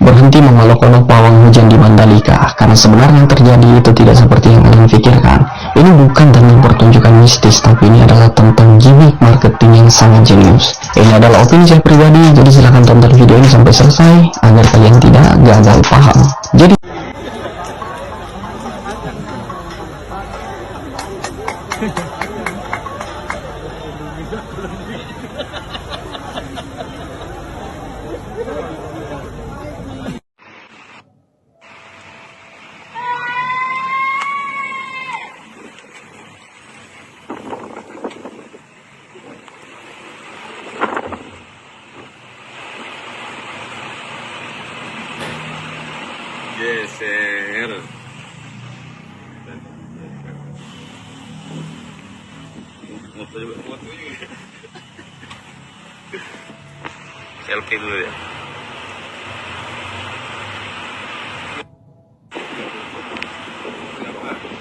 Berhenti mengolok-olok pawang hujan di Mandalika, karena sebenarnya yang terjadi itu tidak seperti yang kalian pikirkan. Ini bukan tentang pertunjukan mistis, tapi ini adalah tentang gimmick marketing yang sangat jenius. Ini adalah opini saya pribadi, jadi silahkan tonton video ini sampai selesai agar kalian tidak gagal paham. Jadi geser. Selfie dulu ya.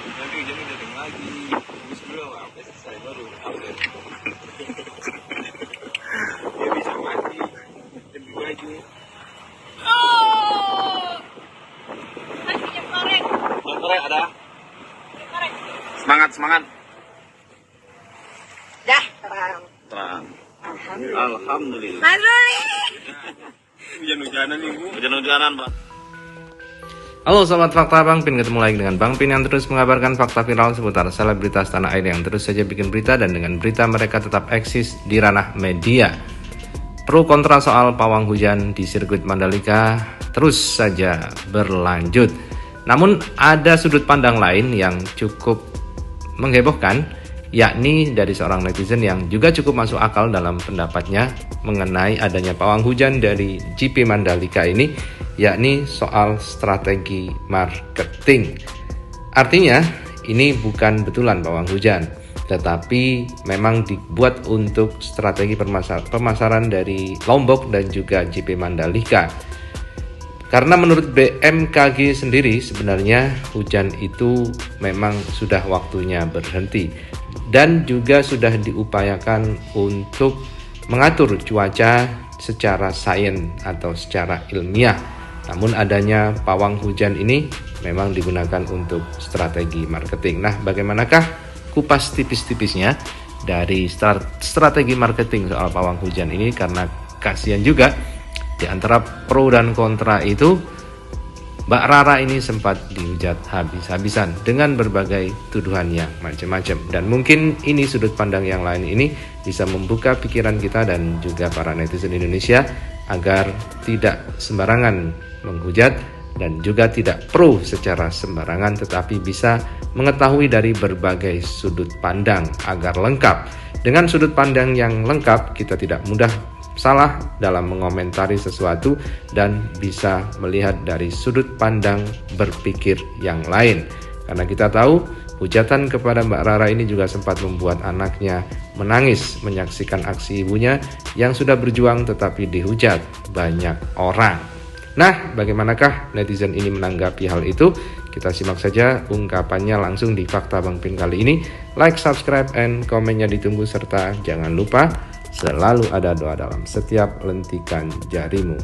Nanti hujannya datang lagi. Habis dulu apa selesai baru update. Dia bisa mati. Lebih lagi. Korek ada? Semangat. Dah, terang. Terang. Alhamdulillah. Hujan-hujanan nih, Bu. Hujan-hujanan, Pak. Halo Sobat Fakta, Bang Pin ketemu lagi dengan Bang Pin yang terus mengabarkan fakta viral seputar selebritas tanah air yang terus saja bikin berita, dan dengan berita mereka tetap eksis di ranah media. Pro kontra soal pawang hujan di sirkuit Mandalika terus saja berlanjut. Namun ada sudut pandang lain yang cukup menghebohkan, yakni dari seorang netizen yang juga cukup masuk akal dalam pendapatnya mengenai adanya pawang hujan dari GP Mandalika ini, yakni soal strategi marketing. Artinya ini bukan betulan pawang hujan, tetapi memang dibuat untuk strategi pemasaran dari Lombok dan juga GP Mandalika. Karena menurut BMKG sendiri sebenarnya hujan itu memang sudah waktunya berhenti, dan juga sudah diupayakan untuk mengatur cuaca secara sains atau secara ilmiah. Namun adanya pawang hujan ini memang digunakan untuk strategi marketing. Nah, bagaimanakah kupas tipis-tipisnya dari strategi marketing soal pawang hujan ini? Karena kasihan juga di antara pro dan kontra itu, Mbak Rara ini sempat dihujat habis-habisan dengan berbagai tuduhan yang macam-macam. Dan mungkin ini sudut pandang yang lain ini bisa membuka pikiran kita dan juga para netizen Indonesia agar tidak sembarangan menghujat dan juga tidak pro secara sembarangan, tetapi bisa mengetahui dari berbagai sudut pandang agar lengkap. Dengan sudut pandang yang lengkap, kita tidak mudah salah dalam mengomentari sesuatu dan bisa melihat dari sudut pandang berpikir yang lain. Karena kita tahu hujatan kepada Mbak Rara ini juga sempat membuat anaknya menangis menyaksikan aksi ibunya yang sudah berjuang tetapi dihujat banyak orang. Nah, bagaimanakah netizen ini menanggapi hal itu? Kita simak saja ungkapannya langsung di Fakta Bang Pin kali ini. Like, subscribe, and komennya ditunggu, serta jangan lupa selalu ada doa dalam setiap lentikan jarimu.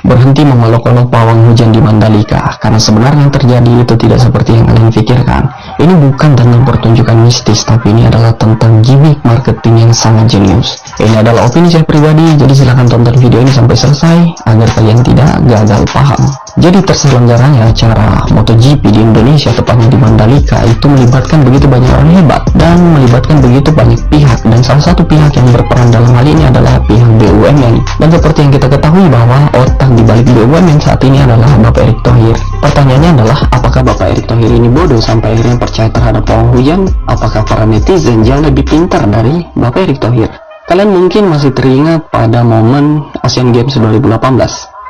berhenti mengolok-olok pawang hujan di Mandalika, karena sebenarnya yang terjadi itu tidak seperti yang kalian pikirkan. Ini bukan tentang pertunjukan mistis, tapi ini adalah tentang gimmick marketing yang sangat jenius. Ini adalah opini saya pribadi, jadi silahkan tonton video ini sampai selesai agar kalian tidak gagal paham. Jadi terselenggaranya acara MotoGP di Indonesia, tepatnya di Mandalika, itu melibatkan begitu banyak orang hebat dan melibatkan begitu banyak pihak, dan salah satu pihak yang berperan dalam hal ini adalah pihak BUMN. Dan seperti yang kita ketahui bahwa otak di balik BUMN saat ini adalah Bapak Erick Thohir. Pertanyaannya adalah, apakah Bapak Erick Thohir ini bodoh sampai akhirnya percaya terhadap pawang hujan? Apakah para netizen jauh lebih pintar dari Bapak Erick Thohir? Kalian mungkin masih teringat pada momen Asian Games 2018.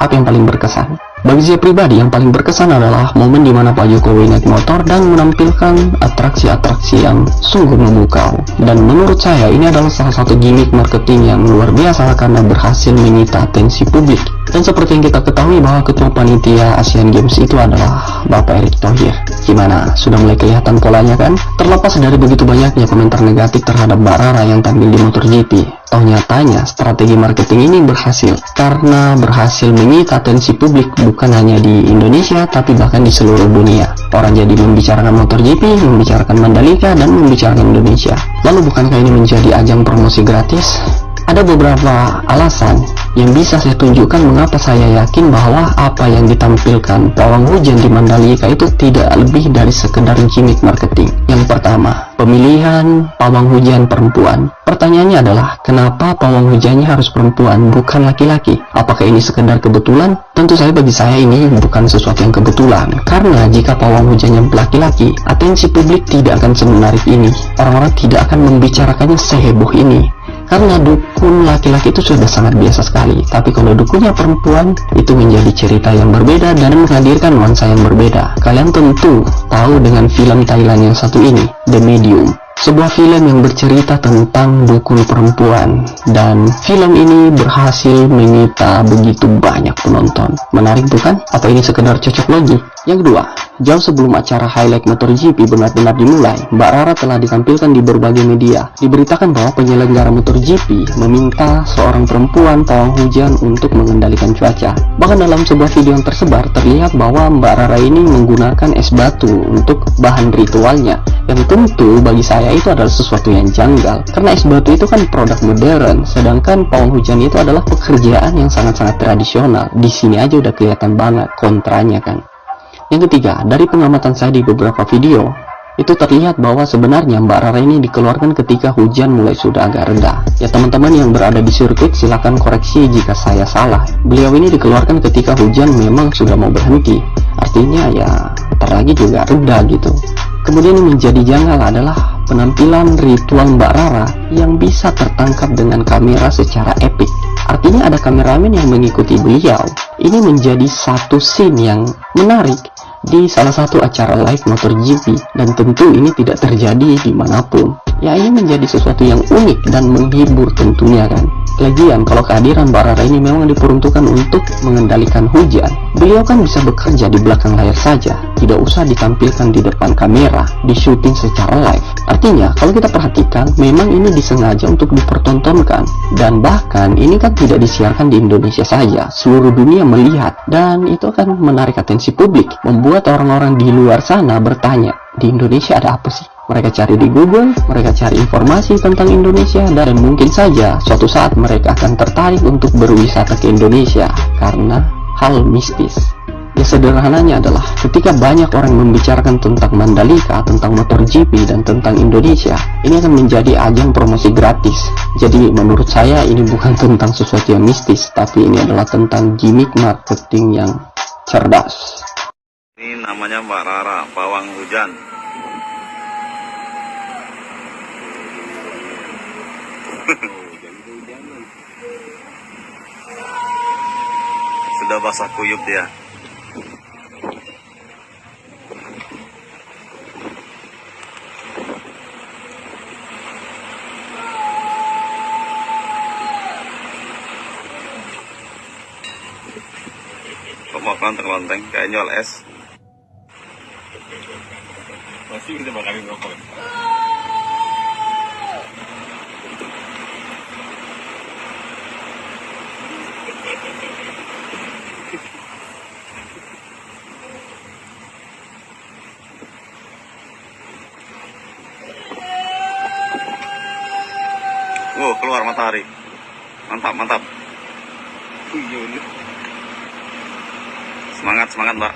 Apa yang paling berkesan? Bagi saya pribadi, yang paling berkesan adalah momen dimana Pak Jokowi naik motor dan menampilkan atraksi-atraksi yang sungguh memukau. Dan menurut saya ini adalah salah satu gimmick marketing yang luar biasa karena berhasil menyita atensi publik. Dan seperti yang kita ketahui bahwa ketua panitia Asian Games itu adalah Bapak Erick Thohir. Gimana? Sudah mulai kelihatan polanya kan? Terlepas dari begitu banyaknya komentar negatif terhadap Mbak Rara yang tampil di MotoGP, toh nyatanya strategi marketing ini berhasil karena berhasil menyita atensi publik bukan hanya di Indonesia tapi bahkan di seluruh dunia. Orang jadi membicarakan MotoGP, membicarakan Mandalika, dan membicarakan Indonesia. Lalu bukankah ini menjadi ajang promosi gratis? Ada beberapa alasan yang bisa saya tunjukkan mengapa saya yakin bahwa apa yang ditampilkan pawang hujan di Mandalika itu tidak lebih dari sekedar gimmick marketing. Yang pertama, pemilihan pawang hujan perempuan. Pertanyaannya adalah, kenapa pawang hujannya harus perempuan, bukan laki-laki? Apakah ini sekedar kebetulan? Tentu saja bagi saya ini bukan sesuatu yang kebetulan. Karena jika pawang hujannya laki-laki, atensi publik tidak akan semenarik ini. Orang-orang tidak akan membicarakannya seheboh ini. Karena dukun laki-laki itu sudah sangat biasa sekali, tapi kalau dukunnya perempuan, itu menjadi cerita yang berbeda dan menghadirkan nuansa yang berbeda. Kalian tentu tahu dengan film Thailand yang satu ini, The Medium. Sebuah film yang bercerita tentang dukun perempuan, dan film ini berhasil menyita begitu banyak penonton. Menarik bukan? Apa ini sekedar cocok logi? Yang kedua, jauh sebelum acara highlight MotoGP benar-benar dimulai, Mbak Rara telah ditampilkan di berbagai media. Diberitakan bahwa penyelenggara MotoGP meminta seorang perempuan pawang hujan untuk mengendalikan cuaca. Bahkan dalam sebuah video yang tersebar, terlihat bahwa Mbak Rara ini menggunakan es batu untuk bahan ritualnya. Yang tentu bagi saya itu adalah sesuatu yang janggal, karena es batu itu kan produk modern, sedangkan pawang hujan itu adalah pekerjaan yang sangat-sangat tradisional. Di sini aja udah kelihatan banget kontranya kan. Yang ketiga, dari pengamatan saya di beberapa video, itu terlihat bahwa sebenarnya Mbak Rara ini dikeluarkan ketika hujan mulai sudah agak reda. Ya teman-teman yang berada di sirkuit silahkan koreksi jika saya salah. Beliau ini dikeluarkan ketika hujan memang sudah mau berhenti. Artinya ya ntar lagi juga reda gitu. Kemudian yang menjadi janggal adalah penampilan ritual Mbak Rara yang bisa tertangkap dengan kamera secara epik. Artinya ada kameramen yang mengikuti beliau. Ini menjadi satu scene yang menarik di salah satu acara live MotoGP, dan tentu ini tidak terjadi dimanapun. Ya ini menjadi sesuatu yang unik dan menghibur tentunya kan. Lagian kalau kehadiran Mbak Rara ini memang diperuntukkan untuk mengendalikan hujan, beliau kan bisa bekerja di belakang layar saja, tidak usah ditampilkan di depan kamera, di syuting secara live. Artinya kalau kita perhatikan, memang ini disengaja untuk dipertontonkan, dan bahkan ini kan tidak disiarkan di Indonesia saja, seluruh dunia melihat, dan itu akan menarik atensi publik, membuat orang-orang di luar sana bertanya, di Indonesia ada apa sih? Mereka cari di Google, mereka cari informasi tentang Indonesia, dan mungkin saja suatu saat mereka akan tertarik untuk berwisata ke Indonesia karena hal mistis. Ya sederhananya adalah ketika banyak orang membicarakan tentang Mandalika, tentang MotoGP, dan tentang Indonesia, ini akan menjadi ajang promosi gratis. Jadi menurut saya ini bukan tentang sesuatu yang mistis, tapi ini adalah tentang gimmick marketing yang cerdas. Ini namanya Mbak Rara, pawang hujan. Sudah basah kuyup dia. Kok mau kelanteng-kelanteng kayak nyol es. Masih kita bakalin rokok. Wow, keluar matahari. Mantap, mantap. Semangat, semangat, Mbak.